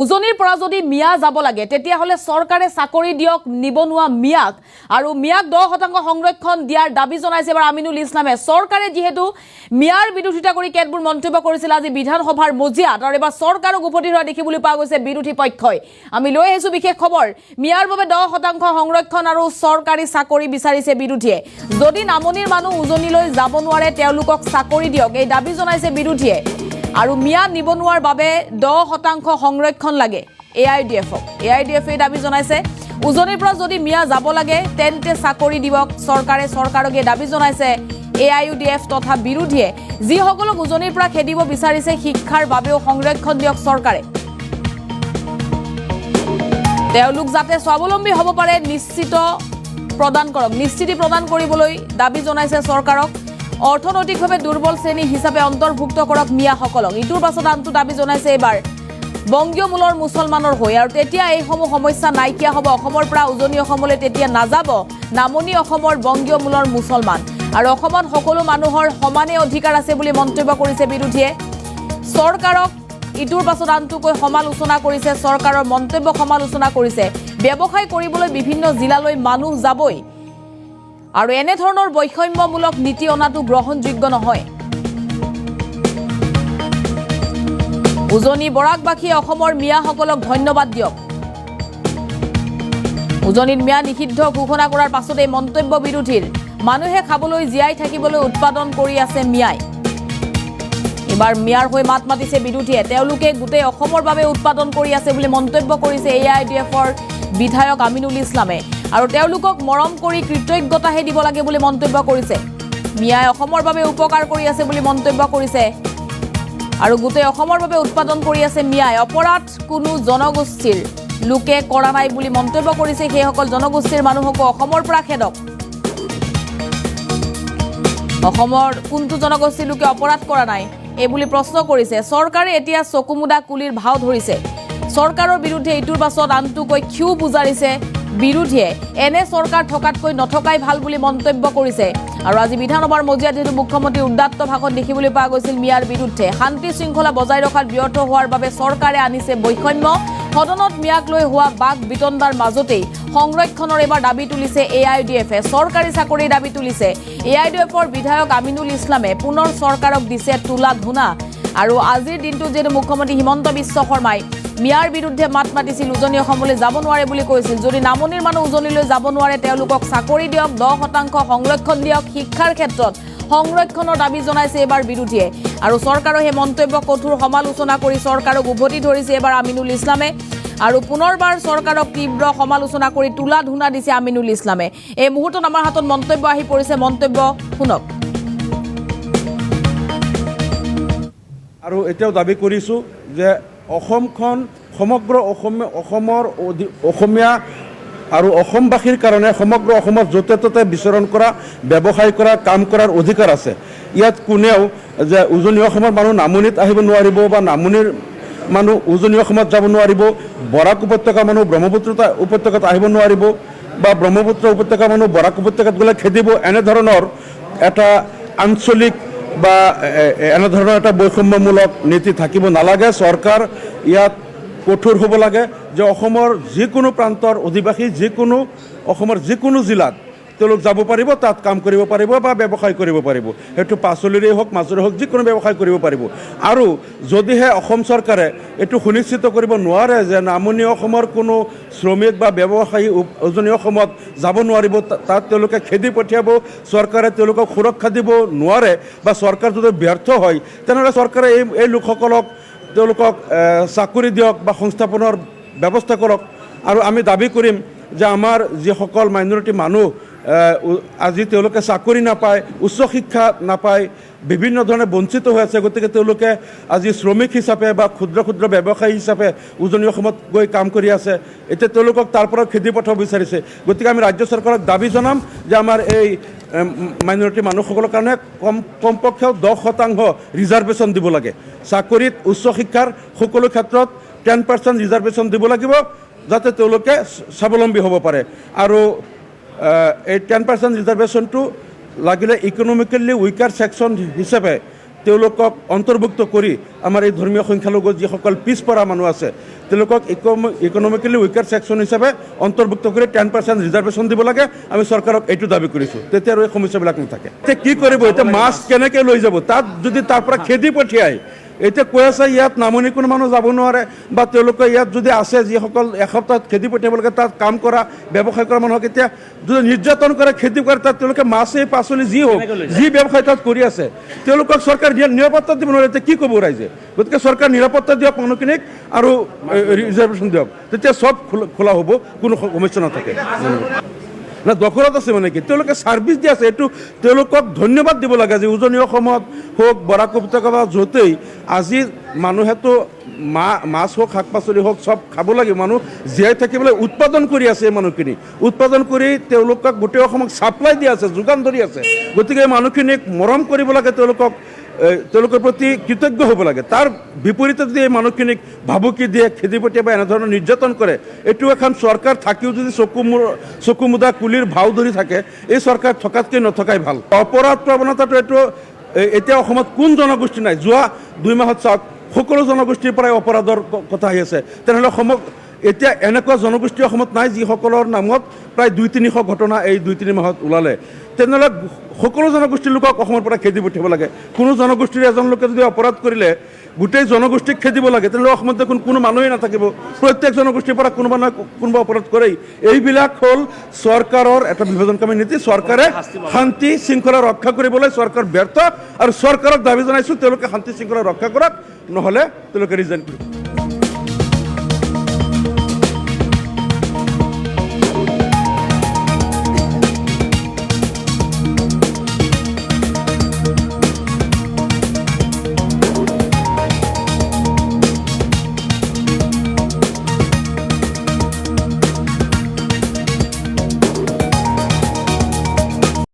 উজনিৰ পৰা যদি মিয়া যাব লাগে তেতিয়া হলে চৰকাৰে চাকৰি দিয়ক নিবনুৱা মিয়াক আৰু মিয়াক 10% সংৰক্ষণ দিয়াৰ দাবী জনাইছে এবাৰ আমিনুল ইছলামে চৰকাৰে যেহেতু মিয়াৰ বিৰোধিতা কৰি কেতবোৰ মন্তব্য কৰিছিল আজি বিধানসভাৰ মজিয়াত আৰু এবাৰ চৰকাৰক উভতি হোৱা দেখিবলৈ পোৱা গৈছে বিৰোধী পক্ষই আমি লৈ আহিছো বিশেষ খবৰ মিয়াৰ বাবে 10% সংৰক্ষণ আৰু চৰকাৰী চাকৰি বিচাৰিছে বিৰোধীয়ে যদি নামনিৰ মানুহ উজনিলৈ যাব নোৱাৰে তেওঁলোকক চাকৰি দিয়ক এই দাবী জনাইছে বিৰোধীয়ে আৰু মিয়া নিবনুৱাৰ বাবে 10% সংৰক্ষণ লাগে AIDF এই দাবী জনাইছে উজনিৰ পৰা যদি মিয়া যাব লাগে তেন্তে চাকৰি দিবক চৰকাৰকে দাবী জনাইছে AIDF তথা বিৰোধীয়ে যিসকলক উজনিৰ পৰা খেদিব বিচাৰিছে শিক্ষাৰ বাবেও সংৰক্ষণ দিয়ক চৰকাৰে তেওঁলোক যাতে স্বাৱলম্বী হ'ব পাৰে নিশ্চিতি প্ৰদান কৰিবলৈ দাবী জনাইছে চৰকাৰক অৰ্থনৈতিকভাৱে দুৰ্বল শ্ৰেণী হিচাপে অন্তৰ্ভুক্ত কৰক মিয়াসকলক ইটোৰ পাছত আনটো দাবী জনাইছে এবাৰ বংগীয় মূলৰ মুছলমানৰ হৈ আৰু তেতিয়া এই সমস্যা নাইকিয়া হ'ব অসমৰ পৰা উজনি অসমলৈ তেতিয়া নাযাব নামনি অসমৰ বংগীয় মূলৰ মুছলমান আৰু অসমত সকলো মানুহৰ সমানে অধিকাৰ আছে বুলি মন্তব্য কৰিছে বিৰোধীয়ে চৰকাৰক ইটোৰ পাছত আনটোকৈ সমালোচনা কৰিছে চৰকাৰৰ মন্তব্য সমালোচনা কৰিছে ব্যৱসায় কৰিবলৈ বিভিন্ন জিলালৈ মানুহ যাবই আৰু এনে ধৰণৰ বৈষম্যমূলক নীতি অনাটো গ্ৰহণযোগ্য নহয় উজনি বৰাকবাসীয়ে অসমৰ মিয়াসকলক ধন্যবাদ দিয়ক উজনিত মিয়া নিষিদ্ধ ঘোষণা কৰাৰ পাছত এই মন্তব্য বিৰোধীৰ মানুহে খাবলৈ জীয়াই থাকিবলৈ উৎপাদন কৰি আছে মিয়াই এবাৰ মিয়াৰ হৈ মাত মাতিছে বিৰোধীয়ে তেওঁলোকে গোটেই অসমৰ বাবে উৎপাদন কৰি আছে বুলি মন্তব্য কৰিছে AIDFৰ বিধায়ক আমিনুল ইছলামে আৰু তেওঁলোকক মৰম কৰি কৃতজ্ঞতাহে দিব লাগে বুলি মন্তব্য কৰিছে মিয়াই অসমৰ বাবে উপকাৰ কৰি আছে বুলি মন্তব্য কৰিছে আৰু গোটেই অসমৰ বাবে উৎপাদন কৰি আছে মিয়াই অপৰাধ কোনো জনগোষ্ঠীৰ লোকে কৰা নাই বুলি মন্তব্য কৰিছে সেইসকল জনগোষ্ঠীৰ মানুহকো অসমৰ পৰা খেদক অসমৰ কোনটো জনগোষ্ঠীৰ লোকে অপৰাধ কৰা নাই এই বুলি প্ৰশ্ন কৰিছে চৰকাৰে এতিয়া চকুমুদা কুলিৰ ভাও ধৰিছে চৰকাৰৰ বিৰুদ্ধে ইটোৰ পাছত আনটোকৈ ক্ষু বুজাৰিছে বিৰোধীয়ে এনে চৰকাৰ থকাতকৈ নথকাই ভাল বুলি মন্তব্য কৰিছে আৰু আজি বিধানসভাৰ মজিয়াত যেহেতু মুখ্যমন্ত্ৰী উদ্দাত্ত ভাষণ দেখিবলৈ পোৱা গৈছিল মিয়াৰ বিৰুদ্ধে শান্তি শৃংখলা বজাই ৰখাত ব্যৰ্থ হোৱাৰ বাবে চৰকাৰে আনিছে বৈষম্য সদনত মিয়াক লৈ হোৱা বাক বিতণ্ডাৰ মাজতেই সংৰক্ষণৰ এবাৰ দাবী তুলিছে AIDFে চৰকাৰী চাকৰিৰ দাবী তুলিছে AIDFৰ বিধায়ক আমিনুল ইছলামে পুনৰ চৰকাৰক দিছে তোলা ধুনা আৰু আজিৰ দিনটো যেহেতু মুখ্যমন্ত্ৰী হিমন্ত বিশ্ব শৰ্মাই মিয়াৰ বিৰুদ্ধে মাত মাতিছিল উজনি অসমলৈ যাব নোৱাৰে বুলি কৈছিল যদি নামনিৰ মানুহ উজনিলৈ যাব নোৱাৰে তেওঁলোকক চাকৰি দিয়ক 10% সংৰক্ষণ দিয়ক শিক্ষাৰ ক্ষেত্ৰত সংৰক্ষণৰ দাবী জনাইছে এবাৰ বিৰোধীয়ে আৰু চৰকাৰৰ সেই মন্তব্য কঠোৰ সমালোচনা কৰি চৰকাৰক উভতি ধৰিছে এবাৰ আমিনুল ইছলামে আৰু পুনৰবাৰ চৰকাৰক তীব্ৰ সমালোচনা কৰি তোলা ধুনা দিছে আমিনুল ইছলামে এই মুহূৰ্তত আমাৰ হাতত মন্তব্য আহি পৰিছে মন্তব্য শুনক আৰু এতিয়াও দাবী কৰিছো যে অসমখন সমগ্ৰ অসমৰ অসমীয়া আৰু অসমবাসীৰ কাৰণে সমগ্ৰ অসমত য'তে ত'তে বিচৰণ কৰা ব্যৱসায় কৰা কাম কৰাৰ অধিকাৰ আছে ইয়াত কোনেও যে উজনি অসমৰ মানুহ নামনিত আহিব নোৱাৰিব বা নামনিৰ মানুহ উজনি অসমত যাব নোৱাৰিব বৰাক উপত্যকা মানুহ ব্ৰহ্মপুত্ৰ উপত্যকাত আহিব নোৱাৰিব বা ব্ৰহ্মপুত্ৰ উপত্যকা মানুহ বৰাক উপত্যকাত গ'লে খেদিব এনেধৰণৰ এটা আঞ্চলিক বা এনেধৰণৰ এটা বৈষম্যমূলক নীতি থাকিব নালাগে চৰকাৰ ইয়াত কঠোৰ হ'ব লাগে যে অসমৰ যিকোনো প্ৰান্তৰ অধিবাসী অসমৰ যিকোনো জিলাত তেওঁলোক যাব পাৰিব তাত কাম কৰিব পাৰিব বা ব্যৱসায় কৰিব পাৰিব সেইটো পাচলিৰে হওক মাছৰে হওক যিকোনো ব্যৱসায় কৰিব পাৰিব আৰু যদিহে অসম চৰকাৰে এইটো সুনিশ্চিত কৰিব নোৱাৰে যে নামনি অসমৰ কোনো শ্ৰমিক বা ব্যৱসায়ী উজনি অসমত যাব নোৱাৰিব তাত তেওঁলোকে খেদি পঠিয়াব চৰকাৰে তেওঁলোকক সুৰক্ষা দিব নোৱাৰে বা চৰকাৰ যদি ব্যৰ্থ হয় তেনেহ'লে চৰকাৰে এই লোকসকলক তেওঁলোকক চাকৰি দিয়ক বা সংস্থাপনৰ ব্যৱস্থা কৰক আৰু আমি দাবী কৰিম যে আমাৰ যিসকল মাইনৰিটি মানুহ আজি তেওঁলোকে চাকৰি নাপায় উচ্চ শিক্ষা নাপায় বিভিন্ন ধৰণে বঞ্চিত হৈ আছে গতিকে তেওঁলোকে আজি শ্ৰমিক হিচাপে বা ক্ষুদ্ৰ ব্যৱসায়ী হিচাপে উজনি অসমত গৈ কাম কৰি আছে এতিয়া তেওঁলোকক তাৰ পৰা খেদি পঠাব বিচাৰিছে গতিকে আমি ৰাজ্য চৰকাৰক দাবী জনাম যে আমাৰ এই মাইনৰিটি মানুহসকলৰ কাৰণে কমপক্ষেও 10% ৰিজাৰ্ভেশ্যন দিব লাগে চাকৰিত উচ্চ শিক্ষাৰ সকলো ক্ষেত্ৰত 10% ৰিজাৰ্ভেশ্যন দিব লাগিব যাতে তেওঁলোকে স্বাৱলম্বী হ'ব পাৰে আৰু এই 10% ৰিজাৰ্ভেশ্যনটো লাগিলে ইকনমিকেলি উইকাৰ ছেকশ্যন হিচাপে তেওঁলোকক অন্তৰ্ভুক্ত কৰি আমাৰ এই ধৰ্মীয় সংখ্যালঘু যিসকল পিছপৰা মানুহ আছে তেওঁলোকক ইকনমিকেলি উইকাৰ ছেকশ্যন হিচাপে অন্তৰ্ভুক্ত কৰি 10% ৰিজাৰ্ভেশ্যন দিব লাগে। আমি চৰকাৰক এইটো দাবী কৰিছোঁ, তেতিয়া আৰু এই সমস্যাবিলাক নাথাকে। এতিয়া কি কৰিব, এতিয়া মাছ কেনেকৈ লৈ যাব, তাত যদি তাৰ পৰা খেদি পঠিয়ায়, এতিয়া কৈ আছে ইয়াত নামনি কোনো মানুহ যাব নোৱাৰে, বা তেওঁলোকে ইয়াত যদি আছে যিসকল এসপ্তাহত খেতি পঠিয়াব লাগে, তাত কাম কৰা ব্যৱসায় কৰা মানুহক এতিয়া যদি নিৰ্যাতন কৰে, খেতি কৰে, তাত তেওঁলোকে মাছেই পাচলি যি হওক যি ব্যৱসায় তাত কৰি আছে, তেওঁলোকক চৰকাৰ নিৰাপত্তা দিব নোৱাৰে। এতিয়া কি ক'ব ৰাইজে? গতিকে চৰকাৰ নিৰাপত্তা দিয়ক মানুহখিনিক আৰু ৰিজাৰ্ভেশ্যন দিয়ক, তেতিয়া চব খোলা হ'ব, কোনো সমস্যা নাথাকে। না দখলত আছে মানে কি, তেওঁলোকে ছাৰ্ভিচ দি আছে, এইটো তেওঁলোকক ধন্যবাদ দিব লাগে যে উজনি অসমত হওক, বৰাক উপত্যকা বা য'তেই আজি মানুহেতো মাছ হওক শাক পাচলি হওক চব খাব লাগে, মানুহ জীয়াই থাকিবলৈ উৎপাদন কৰি আছে। এই মানুহখিনি উৎপাদন কৰি তেওঁলোকক গোটেই অসমক ছাপ্লাই দি আছে, যোগান ধৰি আছে। গতিকে এই মানুহখিনিক মৰম কৰিব লাগে, তেওঁলোকৰ প্ৰতি কৃতজ্ঞ হ'ব লাগে। তাৰ বিপৰীতে যদি এই মানুহখিনিক ভাবুকি দিয়ে, খেদি পঠিয়াই বা এনেধৰণৰ নিৰ্যাতন কৰে, এইটো এখন চৰকাৰ থাকিও যদি চকু মুদা কুলিৰ ভাও ধৰি থাকে, এই চৰকাৰ থকাতকৈ নথকাই ভাল। অপৰাধ প্ৰৱণতাটো এইটো এতিয়া অসমত কোন জনগোষ্ঠী নাই? যোৱা 2 মাহত চাওক, সকলো জনগোষ্ঠীৰ পৰাই অপৰাধৰ কথা আহি আছে। তেনেহ'লে এতিয়া এনেকুৱা জনগোষ্ঠী অসমত নাই যিসকলৰ নামত প্ৰায় 200-300 ঘটনা এই 2-3 মাহত ওলালে। তেনেহ'লে সকলো জনগোষ্ঠীৰ লোকক অসমৰ পৰা খেদি পঠিয়াব লাগে। কোনো জনগোষ্ঠীৰ এজন লোকে যদি অপৰাধ কৰিলে গোটেই জনগোষ্ঠীক খেদিব লাগে, তেনেহ'লে অসমত দেখোন কোনো মানুহেই নাথাকিব। প্ৰত্যেক জনগোষ্ঠীৰ পৰা কোনোবা নহয় কোনোবা অপৰাধ কৰেই। এইবিলাক হ'ল চৰকাৰৰ এটা বিভাজনকামী নীতি। চৰকাৰে শান্তি শৃংখলা ৰক্ষা কৰিবলৈ চৰকাৰ ব্যৰ্থ, আৰু চৰকাৰক দাবী জনাইছোঁ তেওঁলোকে শান্তি শৃংখলা ৰক্ষা কৰক, নহ'লে তেওঁলোকে ৰিজাইন কৰিব।